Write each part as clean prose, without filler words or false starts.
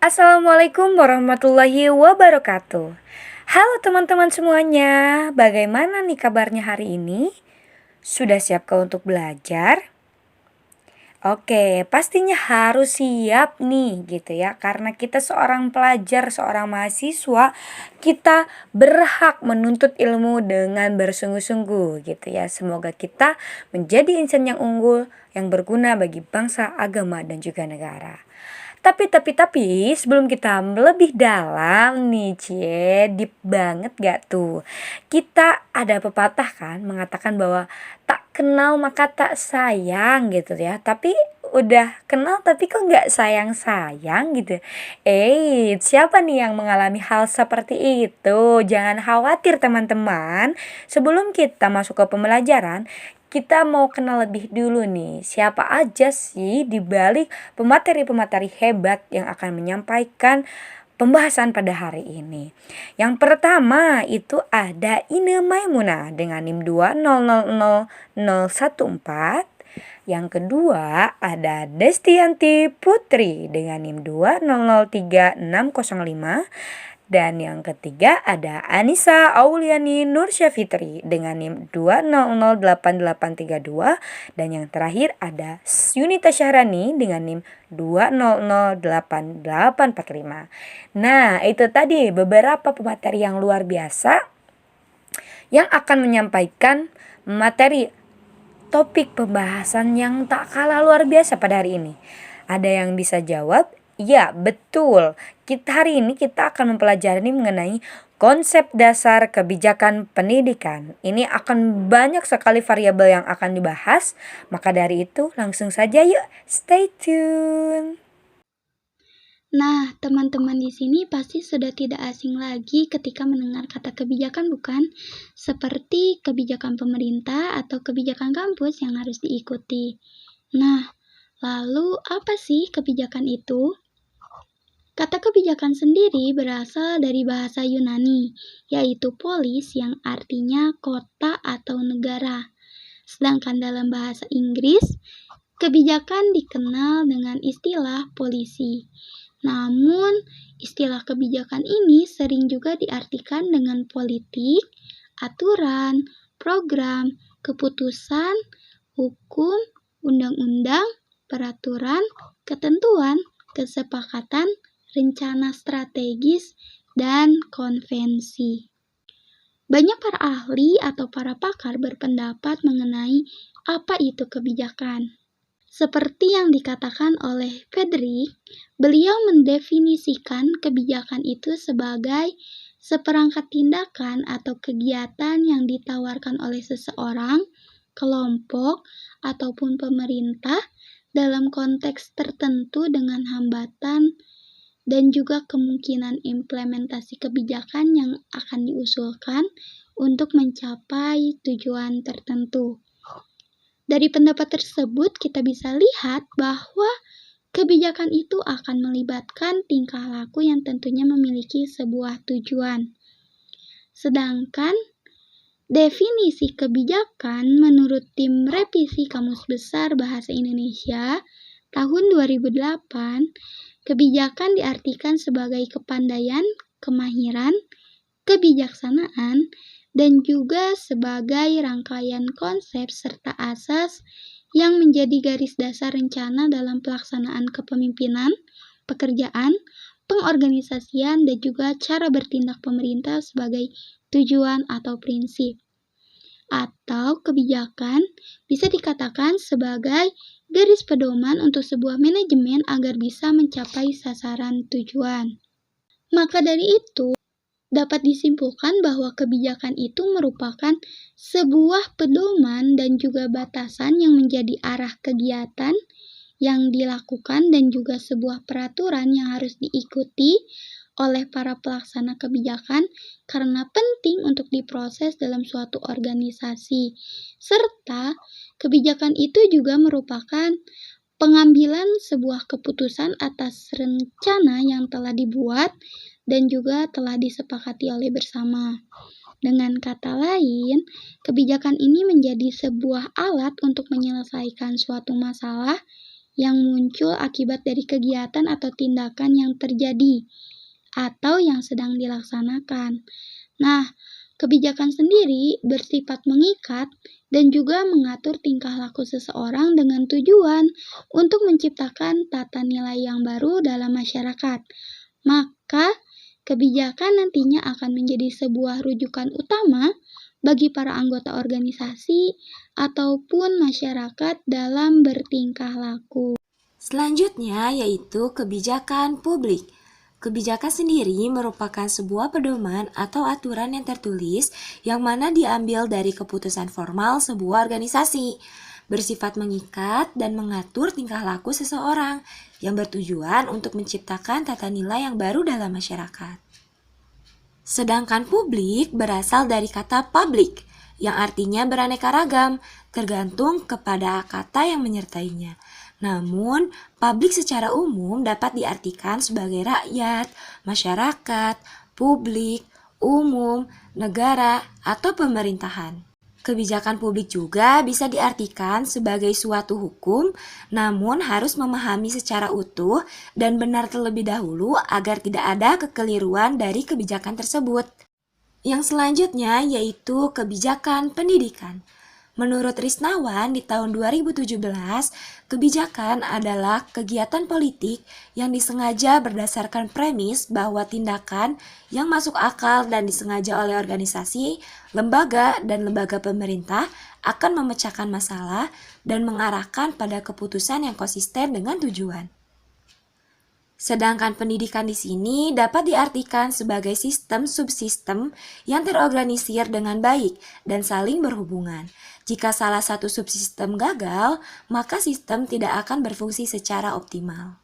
Assalamualaikum warahmatullahi wabarakatuh. Halo teman-teman semuanya, bagaimana nih kabarnya hari ini? Sudah siapkah untuk belajar? Oke, pastinya harus siap nih gitu ya. Karena kita seorang pelajar, seorang mahasiswa, kita berhak menuntut ilmu dengan bersungguh-sungguh gitu ya. Semoga kita menjadi insan yang unggul, yang berguna bagi bangsa, agama, dan juga negara. Tapi sebelum kita lebih dalam nih cie, deep banget gak tuh? Kita ada pepatah kan mengatakan bahwa tak kenal maka tak sayang gitu ya. Tapi udah kenal tapi kok gak sayang-sayang gitu. Siapa nih yang mengalami hal seperti itu? Jangan khawatir teman-teman. Sebelum kita masuk ke pembelajaran, kita mau kenal lebih dulu nih, siapa aja sih di balik pemateri-pemateri hebat yang akan menyampaikan pembahasan pada hari ini. Yang pertama itu ada Ine Maimunah dengan NIM 2000014. Yang kedua ada Destianti Putri dengan NIM 2003605. Dan yang ketiga ada Anissa Auliani Nursyafitri dengan NIM 2008832. Dan yang terakhir ada Yunita Syahrani dengan NIM 2008845. Nah, itu tadi beberapa pemateri yang luar biasa yang akan menyampaikan materi topik pembahasan yang tak kalah luar biasa pada hari ini. Ada yang bisa jawab? Ya, betul. Hari ini kita akan mempelajari mengenai konsep dasar kebijakan pendidikan. Ini akan banyak sekali variabel yang akan dibahas. Maka dari itu langsung saja yuk stay tune. Nah, teman-teman di sini pasti sudah tidak asing lagi ketika mendengar kata kebijakan, bukan? Seperti kebijakan pemerintah atau kebijakan kampus yang harus diikuti. Nah, lalu apa sih kebijakan itu? Kata kebijakan sendiri berasal dari bahasa Yunani, yaitu polis yang artinya kota atau negara. Sedangkan dalam bahasa Inggris, kebijakan dikenal dengan istilah polisi. Namun, istilah kebijakan ini sering juga diartikan dengan politik, aturan, program, keputusan, hukum, undang-undang, peraturan, ketentuan, kesepakatan, rencana strategis, dan konvensi. Banyak para ahli atau para pakar berpendapat mengenai apa itu kebijakan. Seperti yang dikatakan oleh Frederick, beliau mendefinisikan kebijakan itu sebagai seperangkat tindakan atau kegiatan yang ditawarkan oleh seseorang, kelompok, ataupun pemerintah dalam konteks tertentu dengan hambatan dan juga kemungkinan implementasi kebijakan yang akan diusulkan untuk mencapai tujuan tertentu. Dari pendapat tersebut, kita bisa lihat bahwa kebijakan itu akan melibatkan tingkah laku yang tentunya memiliki sebuah tujuan. Sedangkan definisi kebijakan menurut tim revisi Kamus Besar Bahasa Indonesia tahun 2008, kebijakan diartikan sebagai kepandaian, kemahiran, kebijaksanaan, dan juga sebagai rangkaian konsep serta asas yang menjadi garis dasar rencana dalam pelaksanaan kepemimpinan, pekerjaan, pengorganisasian, dan juga cara bertindak pemerintah sebagai tujuan atau prinsip. Atau kebijakan bisa dikatakan sebagai garis pedoman untuk sebuah manajemen agar bisa mencapai sasaran tujuan. Maka dari itu, dapat disimpulkan bahwa kebijakan itu merupakan sebuah pedoman dan juga batasan yang menjadi arah kegiatan yang dilakukan dan juga sebuah peraturan yang harus diikuti oleh para pelaksana kebijakan karena penting untuk diproses dalam suatu organisasi. Serta kebijakan itu juga merupakan pengambilan sebuah keputusan atas rencana yang telah dibuat dan juga telah disepakati oleh bersama. Dengan kata lain, kebijakan ini menjadi sebuah alat untuk menyelesaikan suatu masalah yang muncul akibat dari kegiatan atau tindakan yang terjadi atau yang sedang dilaksanakan. Nah, kebijakan sendiri bersifat mengikat dan juga mengatur tingkah laku seseorang dengan tujuan untuk menciptakan tata nilai yang baru dalam masyarakat. Maka, kebijakan nantinya akan menjadi sebuah rujukan utama bagi para anggota organisasi ataupun masyarakat dalam bertingkah laku. Selanjutnya yaitu kebijakan publik. Kebijakan sendiri merupakan sebuah pedoman atau aturan yang tertulis yang mana diambil dari keputusan formal sebuah organisasi, bersifat mengikat dan mengatur tingkah laku seseorang yang bertujuan untuk menciptakan tata nilai yang baru dalam masyarakat. Sedangkan publik berasal dari kata public, yang artinya beraneka ragam, tergantung kepada kata yang menyertainya. Namun, publik secara umum dapat diartikan sebagai rakyat, masyarakat, publik, umum, negara, atau pemerintahan. Kebijakan publik juga bisa diartikan sebagai suatu hukum, namun harus memahami secara utuh dan benar terlebih dahulu agar tidak ada kekeliruan dari kebijakan tersebut. Yang selanjutnya yaitu kebijakan pendidikan. Menurut Risnawan, di tahun 2017, kebijakan adalah kegiatan politik yang disengaja berdasarkan premis bahwa tindakan yang masuk akal dan disengaja oleh organisasi, lembaga, dan lembaga pemerintah akan memecahkan masalah dan mengarahkan pada keputusan yang konsisten dengan tujuan. Sedangkan pendidikan di sini dapat diartikan sebagai sistem subsistem yang terorganisir dengan baik dan saling berhubungan. Jika salah satu subsistem gagal, maka sistem tidak akan berfungsi secara optimal.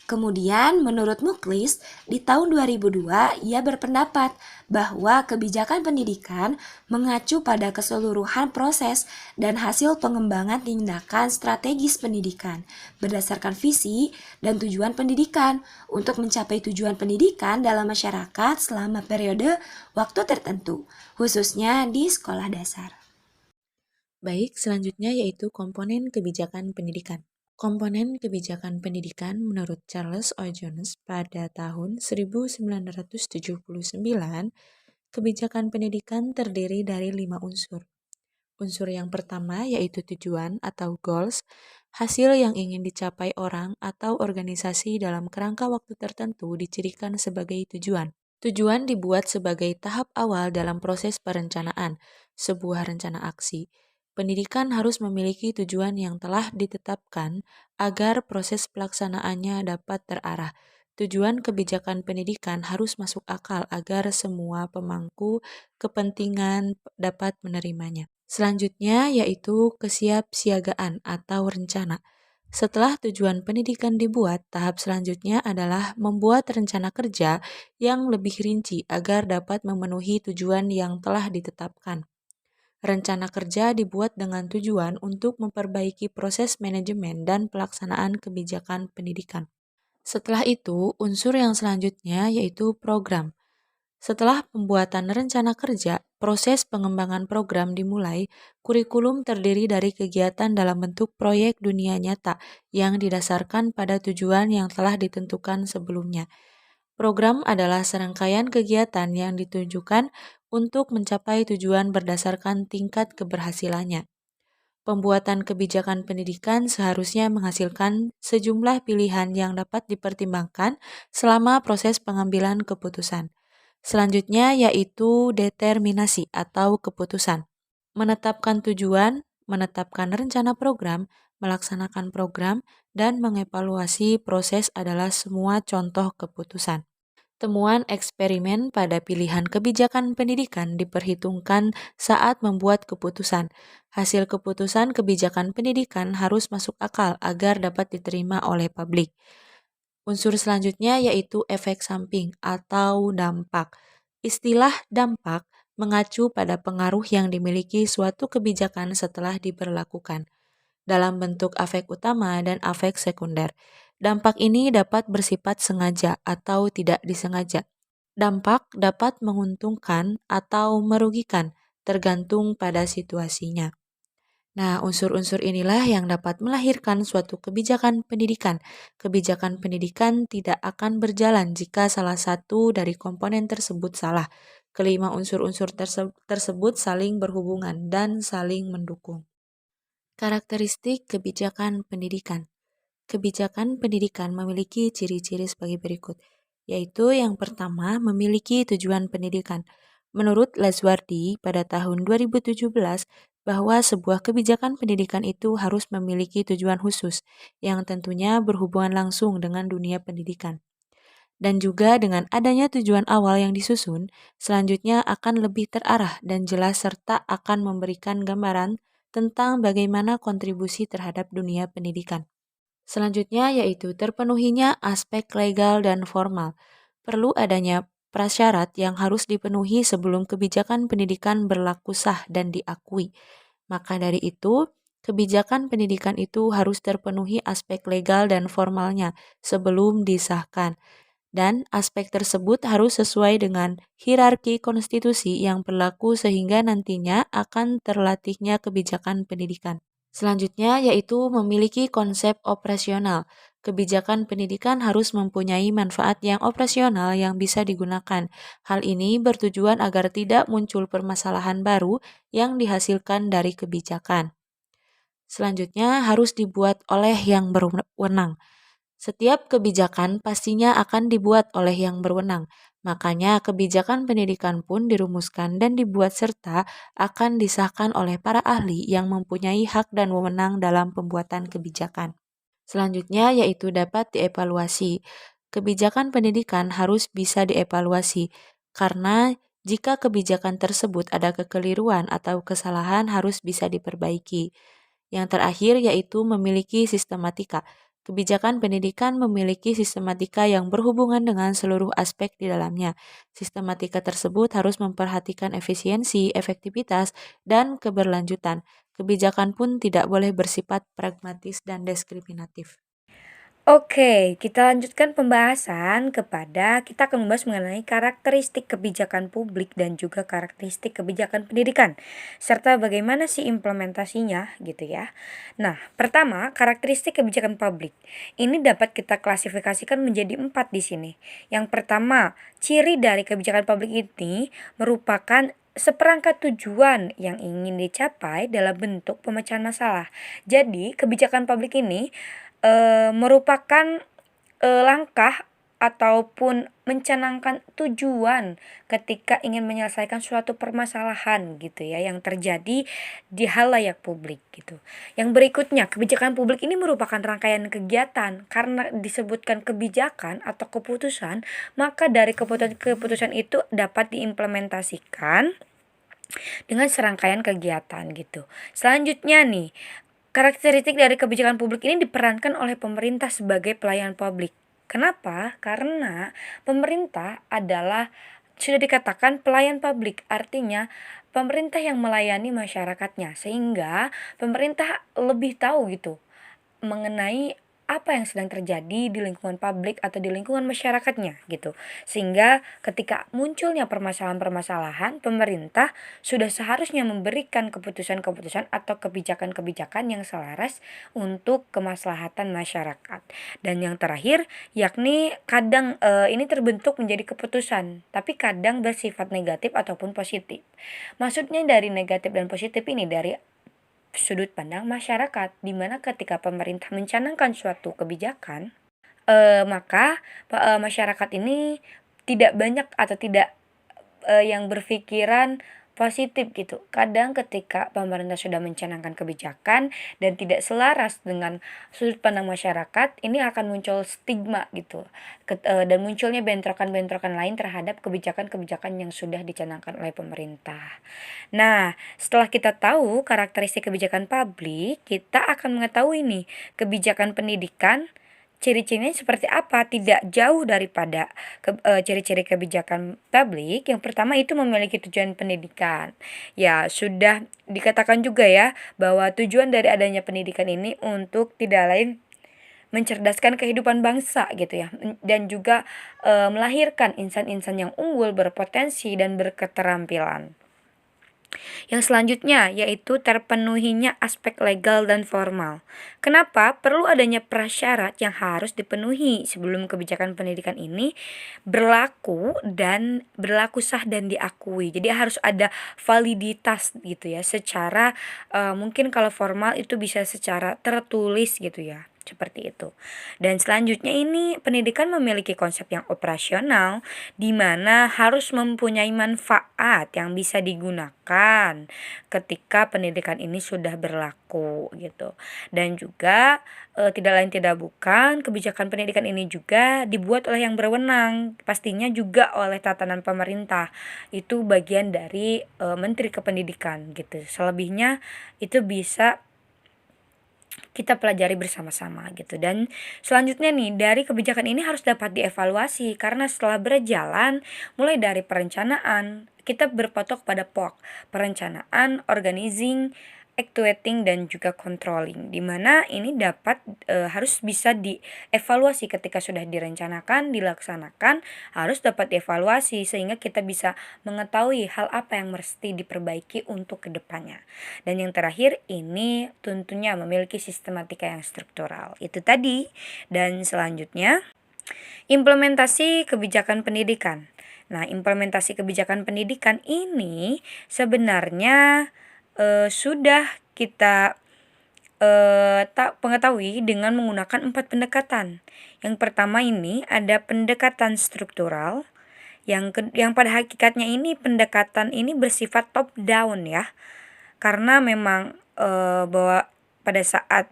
Kemudian, menurut Muklis, di tahun 2002 ia berpendapat bahwa kebijakan pendidikan mengacu pada keseluruhan proses dan hasil pengembangan tindakan strategis pendidikan berdasarkan visi dan tujuan pendidikan untuk mencapai tujuan pendidikan dalam masyarakat selama periode waktu tertentu, khususnya di sekolah dasar. Baik, selanjutnya yaitu komponen kebijakan pendidikan. Komponen kebijakan pendidikan menurut Charles O. Jones pada tahun 1979, kebijakan pendidikan terdiri dari 5 unsur. Unsur yang pertama yaitu tujuan atau goals, hasil yang ingin dicapai orang atau organisasi dalam kerangka waktu tertentu dicirikan sebagai tujuan. Tujuan dibuat sebagai tahap awal dalam proses perencanaan, sebuah rencana aksi. Pendidikan harus memiliki tujuan yang telah ditetapkan agar proses pelaksanaannya dapat terarah. Tujuan kebijakan pendidikan harus masuk akal agar semua pemangku kepentingan dapat menerimanya. Selanjutnya yaitu kesiapsiagaan atau rencana. Setelah tujuan pendidikan dibuat, tahap selanjutnya adalah membuat rencana kerja yang lebih rinci agar dapat memenuhi tujuan yang telah ditetapkan. Rencana kerja dibuat dengan tujuan untuk memperbaiki proses manajemen dan pelaksanaan kebijakan pendidikan. Setelah itu, unsur yang selanjutnya yaitu program. Setelah pembuatan rencana kerja, proses pengembangan program dimulai. Kurikulum terdiri dari kegiatan dalam bentuk proyek dunia nyata yang didasarkan pada tujuan yang telah ditentukan sebelumnya. Program adalah serangkaian kegiatan yang ditujukan untuk mencapai tujuan berdasarkan tingkat keberhasilannya. Pembuatan kebijakan pendidikan seharusnya menghasilkan sejumlah pilihan yang dapat dipertimbangkan selama proses pengambilan keputusan. Selanjutnya yaitu determinasi atau keputusan. Menetapkan tujuan, menetapkan rencana program, melaksanakan program, dan mengevaluasi proses adalah semua contoh keputusan. Temuan eksperimen pada pilihan kebijakan pendidikan diperhitungkan saat membuat keputusan. Hasil keputusan kebijakan pendidikan harus masuk akal agar dapat diterima oleh publik. Unsur selanjutnya yaitu efek samping atau dampak. Istilah dampak mengacu pada pengaruh yang dimiliki suatu kebijakan setelah diberlakukan dalam bentuk afek utama dan afek sekunder. Dampak ini dapat bersifat sengaja atau tidak disengaja. Dampak dapat menguntungkan atau merugikan, tergantung pada situasinya. Nah, unsur-unsur inilah yang dapat melahirkan suatu kebijakan pendidikan. Kebijakan pendidikan tidak akan berjalan jika salah satu dari komponen tersebut salah. Kelima unsur-unsur tersebut saling berhubungan dan saling mendukung. Karakteristik kebijakan pendidikan. Kebijakan pendidikan memiliki ciri-ciri sebagai berikut, yaitu yang pertama memiliki tujuan pendidikan. Menurut Lazzwardi pada tahun 2017 bahwa sebuah kebijakan pendidikan itu harus memiliki tujuan khusus yang tentunya berhubungan langsung dengan dunia pendidikan. Dan juga dengan adanya tujuan awal yang disusun, selanjutnya akan lebih terarah dan jelas serta akan memberikan gambaran tentang bagaimana kontribusi terhadap dunia pendidikan. Selanjutnya yaitu terpenuhinya aspek legal dan formal. Perlu adanya prasyarat yang harus dipenuhi sebelum kebijakan pendidikan berlaku sah dan diakui. Maka dari itu, kebijakan pendidikan itu harus terpenuhi aspek legal dan formalnya sebelum disahkan. Dan aspek tersebut harus sesuai dengan hierarki konstitusi yang berlaku sehingga nantinya akan terlatihnya kebijakan pendidikan. Selanjutnya yaitu memiliki konsep operasional. Kebijakan pendidikan harus mempunyai manfaat yang operasional yang bisa digunakan. Hal ini bertujuan agar tidak muncul permasalahan baru yang dihasilkan dari kebijakan. Selanjutnya harus dibuat oleh yang berwenang. Setiap kebijakan pastinya akan dibuat oleh yang berwenang. Makanya kebijakan pendidikan pun dirumuskan dan dibuat serta akan disahkan oleh para ahli yang mempunyai hak dan wewenang dalam pembuatan kebijakan. Selanjutnya yaitu dapat dievaluasi. Kebijakan pendidikan harus bisa dievaluasi karena jika kebijakan tersebut ada kekeliruan atau kesalahan harus bisa diperbaiki. Yang terakhir yaitu memiliki sistematika. Kebijakan pendidikan memiliki sistematika yang berhubungan dengan seluruh aspek di dalamnya. Sistematika tersebut harus memperhatikan efisiensi, efektivitas, dan keberlanjutan. Kebijakan pun tidak boleh bersifat pragmatis dan diskriminatif. Oke, kita lanjutkan pembahasan kita akan membahas mengenai karakteristik kebijakan publik dan juga karakteristik kebijakan pendidikan serta bagaimana sih implementasinya gitu ya. Nah, pertama, karakteristik kebijakan publik. Ini dapat kita klasifikasikan menjadi 4 di sini. Yang pertama, ciri dari kebijakan publik ini merupakan seperangkat tujuan yang ingin dicapai dalam bentuk pemecahan masalah. Jadi, kebijakan publik ini merupakan, langkah ataupun mencanangkan tujuan ketika ingin menyelesaikan suatu permasalahan gitu ya yang terjadi di halayak publik gitu. Yang berikutnya, kebijakan publik ini merupakan rangkaian kegiatan. Karena disebutkan kebijakan atau keputusan, maka dari keputusan itu dapat diimplementasikan dengan serangkaian kegiatan gitu. Selanjutnya nih, karakteristik dari kebijakan publik ini diperankan oleh pemerintah sebagai pelayan publik. Kenapa? Karena pemerintah adalah sudah dikatakan pelayan publik, artinya pemerintah yang melayani masyarakatnya, sehingga pemerintah lebih tahu gitu mengenai apa yang sedang terjadi di lingkungan publik atau di lingkungan masyarakatnya gitu. Sehingga ketika munculnya permasalahan-permasalahan, pemerintah sudah seharusnya memberikan keputusan-keputusan atau kebijakan-kebijakan yang selaras untuk kemaslahatan masyarakat. Dan yang terakhir, yakni kadang ini terbentuk menjadi keputusan, tapi kadang bersifat negatif ataupun positif. Maksudnya dari negatif dan positif ini dari sudut pandang masyarakat, di mana ketika pemerintah mencanangkan suatu kebijakan, maka masyarakat ini tidak banyak atau tidak yang berpikiran positif gitu. Kadang ketika pemerintah sudah mencanangkan kebijakan dan tidak selaras dengan sudut pandang masyarakat, ini akan muncul stigma gitu. Dan munculnya bentrokan-bentrokan lain terhadap kebijakan-kebijakan yang sudah dicanangkan oleh pemerintah. Nah, setelah kita tahu karakteristik kebijakan publik, kita akan mengetahui nih kebijakan pendidikan. Ciri-cirinya seperti apa? Tidak jauh daripada ciri-ciri kebijakan publik. Yang pertama itu memiliki tujuan pendidikan. Ya, sudah dikatakan juga ya bahwa tujuan dari adanya pendidikan ini untuk tidak lain mencerdaskan kehidupan bangsa gitu ya, dan juga melahirkan insan-insan yang unggul, berpotensi dan berketerampilan. Yang selanjutnya yaitu terpenuhinya aspek legal dan formal. Kenapa? Perlu adanya prasyarat yang harus dipenuhi sebelum kebijakan pendidikan ini berlaku sah dan diakui. Jadi harus ada validitas gitu ya. Secara mungkin kalau formal itu bisa secara tertulis gitu ya. Seperti itu. Dan selanjutnya ini pendidikan memiliki konsep yang operasional di mana harus mempunyai manfaat yang bisa digunakan ketika pendidikan ini sudah berlaku gitu. Dan juga tidak lain tidak bukan kebijakan pendidikan ini juga dibuat oleh yang berwenang, pastinya juga oleh tatanan pemerintah. Itu bagian dari Menteri Kependidikan gitu. Selebihnya itu bisa kita pelajari bersama-sama gitu. Dan selanjutnya nih, dari kebijakan ini harus dapat dievaluasi karena setelah berjalan mulai dari perencanaan, kita berpatok pada POC, perencanaan, organizing, actuating dan juga controlling, di mana ini dapat harus bisa dievaluasi ketika sudah direncanakan, dilaksanakan, harus dapat dievaluasi sehingga kita bisa mengetahui hal apa yang mesti diperbaiki untuk kedepannya. Dan yang terakhir ini tentunya memiliki sistematika yang struktural. Itu tadi. Dan selanjutnya implementasi kebijakan pendidikan. Nah, implementasi kebijakan pendidikan ini sebenarnya sudah kita tak mengetahui dengan menggunakan 4 pendekatan. Yang pertama ini ada pendekatan struktural, yang pada hakikatnya ini pendekatan ini bersifat top down ya. Karena memang bahwa pada saat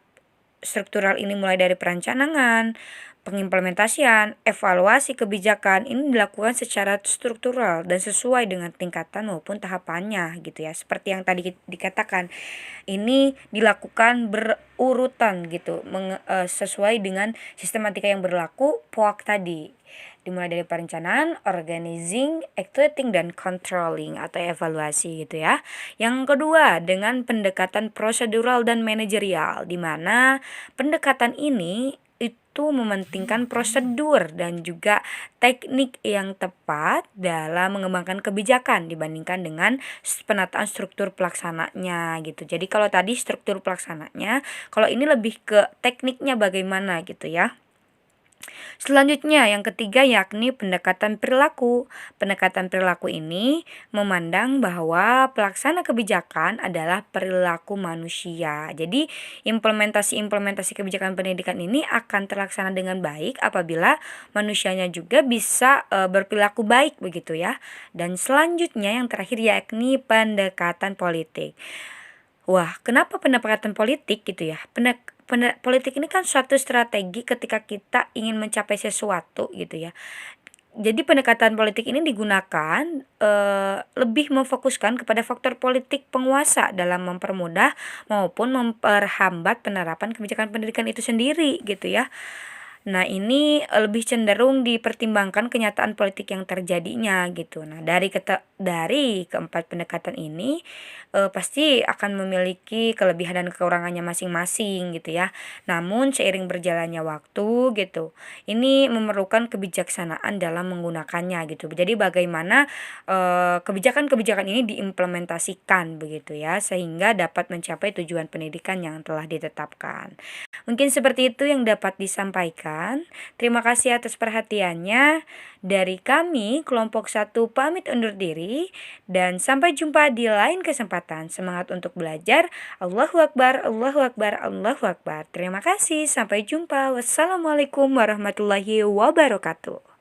struktural ini mulai dari perencanaan, pengimplementasian, evaluasi kebijakan ini dilakukan secara struktural dan sesuai dengan tingkatan maupun tahapannya gitu ya. Seperti yang tadi dikatakan, ini dilakukan berurutan gitu, sesuai dengan sistematika yang berlaku POAK tadi. Dimulai dari perencanaan, organizing, actuating, dan controlling atau evaluasi gitu ya. Yang kedua, dengan pendekatan prosedural dan manajerial, di mana pendekatan ini itu mementingkan prosedur dan juga teknik yang tepat dalam mengembangkan kebijakan dibandingkan dengan penataan struktur pelaksananya gitu. Jadi kalau tadi struktur pelaksananya, kalau ini lebih ke tekniknya bagaimana gitu ya. Selanjutnya yang ketiga yakni pendekatan perilaku. Pendekatan perilaku ini memandang bahwa pelaksana kebijakan adalah perilaku manusia. Jadi implementasi kebijakan pendidikan ini akan terlaksana dengan baik apabila manusianya juga bisa berperilaku baik begitu ya. Dan selanjutnya yang terakhir yakni pendekatan politik. Wah, kenapa pendekatan politik gitu ya? Politik ini kan suatu strategi ketika kita ingin mencapai sesuatu gitu ya. Jadi pendekatan politik ini digunakan lebih memfokuskan kepada faktor politik penguasa dalam mempermudah maupun memperhambat penerapan kebijakan pendidikan itu sendiri gitu ya. Nah, ini lebih cenderung dipertimbangkan kenyataan politik yang terjadinya gitu. Nah, dari keempat pendekatan ini pasti akan memiliki kelebihan dan kekurangannya masing-masing gitu ya. Namun seiring berjalannya waktu gitu, ini memerlukan kebijaksanaan dalam menggunakannya gitu. Jadi bagaimana kebijakan-kebijakan ini diimplementasikan begitu ya, sehingga dapat mencapai tujuan pendidikan yang telah ditetapkan. Mungkin seperti itu yang dapat disampaikan. Terima kasih atas perhatiannya. Dari kami, kelompok 1 pamit undur diri dan sampai jumpa di lain kesempatan. Semangat untuk belajar. Allahu Akbar, Allahu Akbar, Allahu Akbar. Terima kasih. Sampai jumpa. Wassalamualaikum warahmatullahi wabarakatuh.